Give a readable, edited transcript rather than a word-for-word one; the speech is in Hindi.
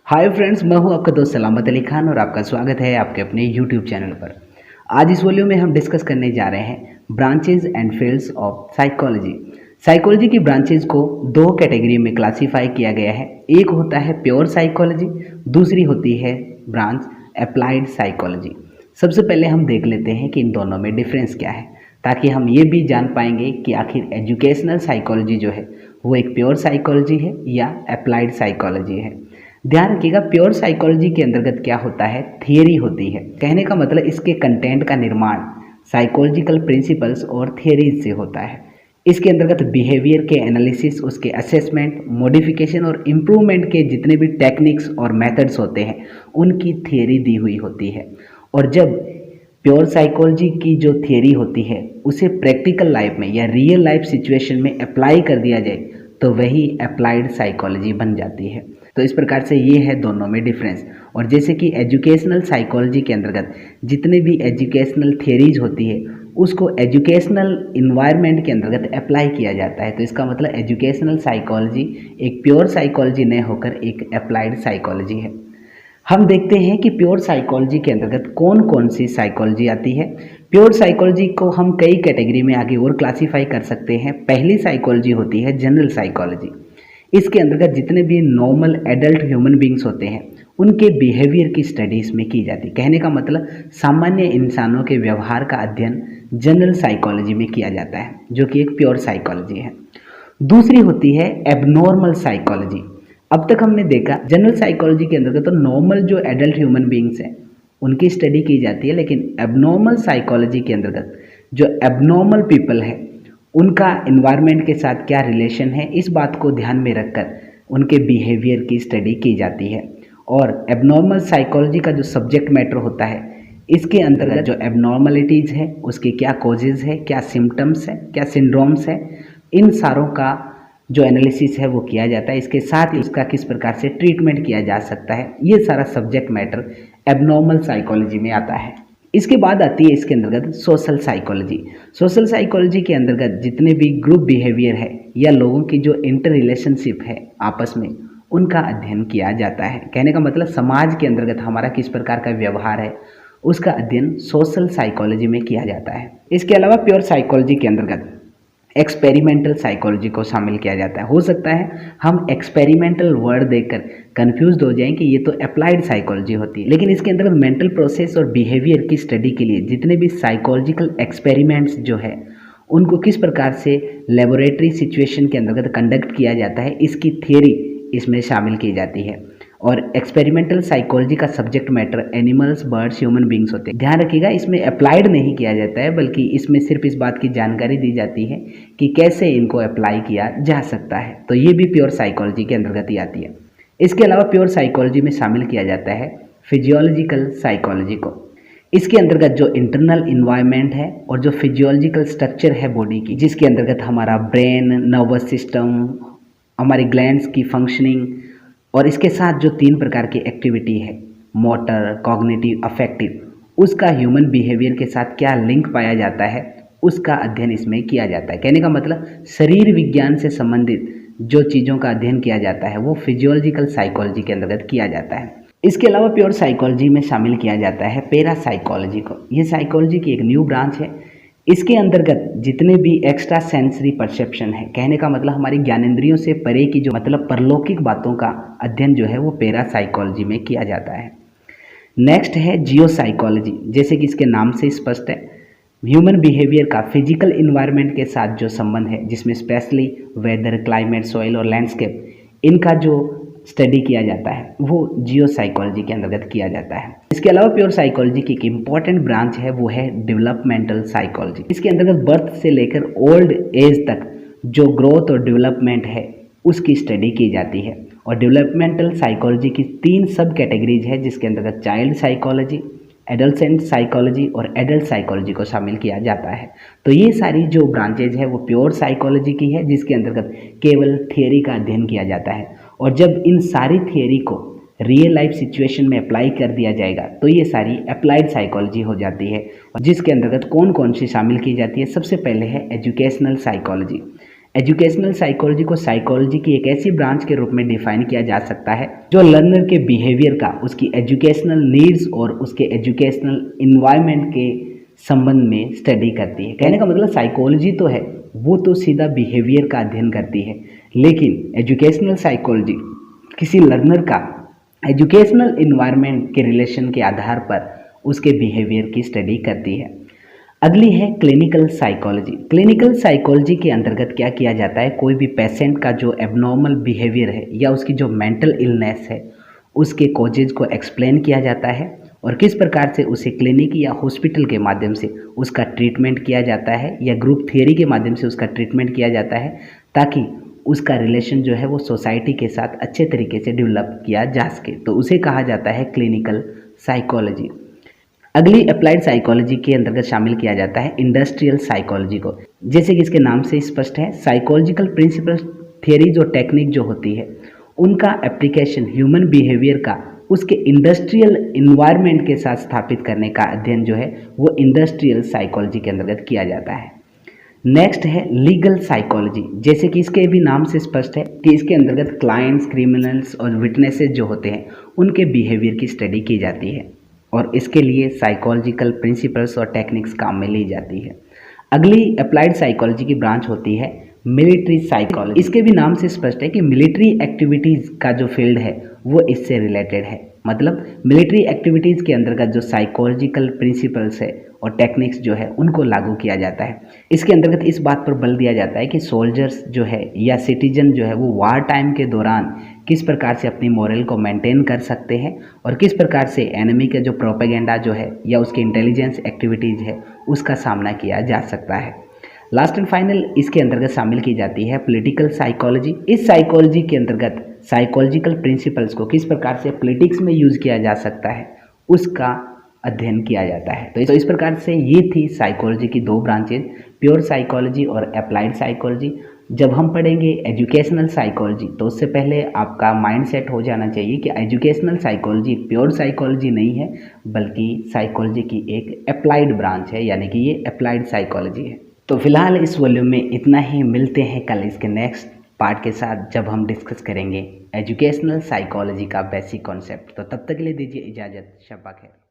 हाय फ्रेंड्स, मैं हूं आपका दोस्त सलामत अली खान और आपका स्वागत है आपके अपने यूट्यूब चैनल पर। आज इस वीडियो में हम डिस्कस करने जा रहे हैं branches and fields of psychology. Psychology की ब्रांचेज को दो कैटेगरी में क्लासीफाई किया गया है। एक होता है प्योर साइकोलॉजी, दूसरी होती है ब्रांच अप्लाइड साइकोलॉजी। सबसे पहले हम देख लेते हैं कि इन दोनों में डिफरेंस क्या है, ताकि हम ये भी जान पाएंगे कि आखिर एजुकेशनल साइकोलॉजी जो है वो एक प्योर साइकोलॉजी है या अप्लाइड साइकोलॉजी है। ध्यान रखिएगा, प्योर साइकोलॉजी के अंतर्गत क्या होता है, थियरी होती है। कहने का मतलब इसके कंटेंट का निर्माण साइकोलॉजिकल प्रिंसिपल्स और थियरीज से होता है। इसके अंतर्गत बिहेवियर के एनालिसिस, उसके असेसमेंट, मॉडिफिकेशन और इम्प्रूवमेंट के जितने भी टेक्निक्स और मेथड्स होते हैं उनकी थियरी दी हुई होती है। और जब प्योर साइकोलॉजी की जो थियरी होती है उसे प्रैक्टिकल लाइफ में या रियल लाइफ सिचुएशन में अप्लाई कर दिया जाए तो वही अप्लाइड साइकोलॉजी बन जाती है। तो इस प्रकार से ये है दोनों में डिफरेंस। और जैसे कि एजुकेशनल साइकोलॉजी के अंतर्गत जितने भी एजुकेशनल थियरीज होती है उसको एजुकेशनल इन्वायरमेंट के अंतर्गत अप्लाई किया जाता है। तो इसका मतलब एजुकेशनल साइकोलॉजी एक प्योर साइकोलॉजी न होकर एक अप्लाइड साइकोलॉजी है। हम देखते हैं कि प्योर साइकोलॉजी के अंतर्गत कौन कौन सी साइकोलॉजी आती है। प्योर साइकोलॉजी को हम कई कैटेगरी में आगे और क्लासीफाई कर सकते हैं। पहली साइकोलॉजी होती है जनरल साइकोलॉजी। इसके अंतर्गत जितने भी नॉर्मल एडल्ट ह्यूमन बींग्स होते हैं उनके बिहेवियर की स्टडी इसमें की जाती है। कहने का मतलब सामान्य इंसानों के व्यवहार का अध्ययन जनरल साइकोलॉजी में किया जाता है, जो कि एक प्योर साइकोलॉजी है। दूसरी होती है एबनॉर्मल साइकोलॉजी। अब तक हमने देखा जनरल साइकोलॉजी के अंतर्गत तो नॉर्मल जो एडल्ट ह्यूमन बींग्स हैं उनकी स्टडी की जाती है, लेकिन एबनॉर्मल साइकोलॉजी के अंतर्गत जो एबनॉर्मल पीपल है उनका इन्वायरमेंट के साथ क्या रिलेशन है, इस बात को ध्यान में रखकर उनके बिहेवियर की स्टडी की जाती है। और एबनॉर्मल साइकोलॉजी का जो सब्जेक्ट मैटर होता है इसके अंतर्गत जो एबनॉर्मलिटीज़ है उसके क्या कॉजेज़ है, क्या सिम्टम्स है, क्या सिंड्रोम्स है, इन सारों का जो एनालिसिस है वो किया जाता है। इसके साथ ही उसका किस प्रकार से ट्रीटमेंट किया जा सकता है, ये सारा सब्जेक्ट मैटर एबनॉर्मल साइकोलॉजी में आता है। इसके बाद आती है इसके अंतर्गत सोशल साइकोलॉजी। सोशल साइकोलॉजी के अंतर्गत जितने भी ग्रुप बिहेवियर है या लोगों की जो इंटर रिलेशनशिप है आपस में, उनका अध्ययन किया जाता है। कहने का मतलब समाज के अंतर्गत हमारा किस प्रकार का व्यवहार है उसका अध्ययन सोशल साइकोलॉजी में किया जाता है। इसके अलावा प्योर साइकोलॉजी के अंतर्गत एक्सपेरिमेंटल साइकोलॉजी को शामिल किया जाता है। हो सकता है हम एक्सपेरिमेंटल वर्ड देखकर कंफ्यूज हो जाएं कि ये तो अप्लाइड साइकोलॉजी होती है, लेकिन इसके अंतर्गत मेंटल प्रोसेस और बिहेवियर की स्टडी के लिए जितने भी साइकोलॉजिकल एक्सपेरिमेंट्स जो है उनको किस प्रकार से लेबोरेटरी सिचुएशन के अंतर्गत कंडक्ट किया जाता है, इसकी थियरी इसमें शामिल की जाती है। और एक्सपेरिमेंटल साइकोलॉजी का subject matter animals, birds, human beings होते हैं। ध्यान रखिएगा, इसमें अप्लाइड नहीं किया जाता है, बल्कि इसमें सिर्फ इस बात की जानकारी दी जाती है कि कैसे इनको अप्लाई किया जा सकता है। तो ये भी प्योर साइकोलॉजी के अंतर्गत ही आती है। इसके अलावा प्योर साइकोलॉजी में शामिल किया जाता है फिजियोलॉजिकल साइकोलॉजी को। इसके अंतर्गत जो इंटरनल इन्वायरमेंट है और जो फिजियोलॉजिकल स्ट्रक्चर है बॉडी की, जिसके अंतर्गत हमारा ब्रेन, नर्वस सिस्टम, हमारी ग्लैंड्स की फंक्शनिंग और इसके साथ जो 3 प्रकार की एक्टिविटी है, मोटर, कॉग्निटिव, अफेक्टिव, उसका ह्यूमन बिहेवियर के साथ क्या लिंक पाया जाता है उसका अध्ययन इसमें किया जाता है। कहने का मतलब शरीर विज्ञान से संबंधित जो चीज़ों का अध्ययन किया जाता है वो फिजियोलॉजिकल साइकोलॉजी के अंतर्गत किया जाता है। इसके अलावा प्योर साइकोलॉजी में शामिल किया जाता है पैरा साइकोलॉजी को। ये साइकोलॉजी की एक न्यू ब्रांच है। इसके अंतर्गत जितने भी एक्स्ट्रा सेंसरी परसेप्शन है, कहने का मतलब हमारी ज्ञानेंद्रियों से परे की जो मतलब परलौकिक बातों का अध्ययन जो है वो पैरा साइकोलॉजी में किया जाता है। नेक्स्ट है जियो साइकोलॉजी। जैसे कि इसके नाम से स्पष्ट है, ह्यूमन बिहेवियर का फिजिकल इन्वायरमेंट के साथ जो संबंध है, जिसमें स्पेशली वेदर, क्लाइमेट, सॉइल और लैंडस्केप, इनका जो स्टडी किया जाता है वो जियो साइकोलॉजी के अंतर्गत किया जाता है। इसके अलावा प्योर साइकोलॉजी की एक इम्पॉर्टेंट ब्रांच है वो है डेवलपमेंटल साइकोलॉजी। इसके अंतर्गत बर्थ से लेकर ओल्ड एज तक जो ग्रोथ और डेवलपमेंट है उसकी स्टडी की जाती है। और डेवलपमेंटल साइकोलॉजी की 3 सब कैटेगरीज है, जिसके अंतर्गत चाइल्ड साइकोलॉजी, एडोलसेंट साइकोलॉजी और एडल्ट साइकोलॉजी को शामिल किया जाता है। तो ये सारी जो ब्रांचेज है वो प्योर साइकोलॉजी की है, जिसके अंतर्गत केवल थियरी का अध्ययन किया जाता है। और जब इन सारी थियरी को रियल लाइफ सिचुएशन में अप्लाई कर दिया जाएगा तो ये सारी अप्लाइड साइकोलॉजी हो जाती है। और जिसके अंतर्गत कौन कौन सी शामिल की जाती है, सबसे पहले है एजुकेशनल साइकोलॉजी। एजुकेशनल साइकोलॉजी को साइकोलॉजी की एक ऐसी ब्रांच के रूप में डिफाइन किया जा सकता है जो लर्नर के बिहेवियर का उसकी एजुकेशनल नीड्स और उसके एजुकेशनल इन्वायरमेंट के संबंध में स्टडी करती है। कहने का मतलब साइकोलॉजी तो है, वो तो सीधा बिहेवियर का अध्ययन करती है, लेकिन एजुकेशनल साइकोलॉजी किसी लर्नर का एजुकेशनल इन्वायरमेंट के रिलेशन के आधार पर उसके बिहेवियर की स्टडी करती है। अगली है क्लिनिकल साइकोलॉजी। क्लिनिकल साइकोलॉजी के अंतर्गत क्या किया जाता है, कोई भी पेशेंट का जो एबनॉर्मल बिहेवियर है या उसकी जो मेंटल इलनेस है उसके कॉजेज को एक्सप्लेन किया जाता है और किस प्रकार से उसे क्लिनिक या हॉस्पिटल के माध्यम से उसका ट्रीटमेंट किया जाता है या ग्रुप थियरी के माध्यम से उसका ट्रीटमेंट किया जाता है ताकि उसका रिलेशन जो है वो सोसाइटी के साथ अच्छे तरीके से डेवलप किया जा सके, तो उसे कहा जाता है क्लिनिकल साइकोलॉजी। अगली अप्लाइड साइकोलॉजी के अंतर्गत शामिल किया जाता है इंडस्ट्रियल साइकोलॉजी को। जैसे कि इसके नाम से स्पष्ट है, साइकोलॉजिकल प्रिंसिपल थियरीज और टेक्निक जो होती है उनका एप्लीकेशन ह्यूमन बिहेवियर का उसके इंडस्ट्रियल इन्वायरमेंट के साथ स्थापित करने का अध्ययन जो है वो इंडस्ट्रियल साइकोलॉजी के अंतर्गत किया जाता है। नेक्स्ट है लीगल साइकोलॉजी। जैसे कि इसके भी नाम से स्पष्ट है कि इसके अंतर्गत क्लाइंट्स, क्रिमिनल्स और विटनेसेस जो होते हैं उनके बिहेवियर की स्टडी की जाती है और इसके लिए साइकोलॉजिकल प्रिंसिपल्स और टेक्निक्स काम में ली जाती है। अगली अप्लाइड साइकोलॉजी की ब्रांच होती है मिलिट्री साइकोलॉजी। इसके भी नाम से स्पष्ट है कि मिलिट्री एक्टिविटीज़ का जो फील्ड है वो इससे रिलेटेड है। मतलब मिलिट्री एक्टिविटीज़ के अंतर्गत जो साइकोलॉजिकल प्रिंसिपल्स है और टेक्निक्स जो है उनको लागू किया जाता है। इसके अंतर्गत इस बात पर बल दिया जाता है कि सोल्जर्स जो है या सिटीजन जो है वो वार टाइम के दौरान किस प्रकार से अपनी मोरल को मेंटेन कर सकते हैं और किस प्रकार से एनिमी का जो प्रोपेगेंडा जो है या उसकी इंटेलिजेंस एक्टिविटीज़ है उसका सामना किया जा सकता है। लास्ट एंड फाइनल इसके अंतर्गत शामिल की जाती है पॉलिटिकल साइकोलॉजी। इस साइकोलॉजी के अंतर्गत साइकोलॉजिकल प्रिंसिपल्स को किस प्रकार से पॉलिटिक्स में यूज़ किया जा सकता है उसका अध्ययन किया जाता है। तो इस प्रकार से ये थी साइकोलॉजी की दो ब्रांचेज, प्योर साइकोलॉजी और अप्लाइड साइकोलॉजी। जब हम पढ़ेंगे एजुकेशनल साइकोलॉजी तो उससे पहले आपका माइंड सेट हो जाना चाहिए कि एजुकेशनल साइकोलॉजी प्योर साइकोलॉजी नहीं है बल्कि साइकोलॉजी की एक अप्लाइड ब्रांच है, यानी कि ये अप्लाइड साइकोलॉजी है। तो फिलहाल इस वॉल्यूम में इतना ही। मिलते हैं कल इसके नेक्स्ट पार्ट के साथ जब हम डिस्कस करेंगे एजुकेशनल साइकोलॉजी का बेसिक कॉन्सेप्ट। तो तब तक के लिए दीजिए इजाज़त। शब्बा खैर।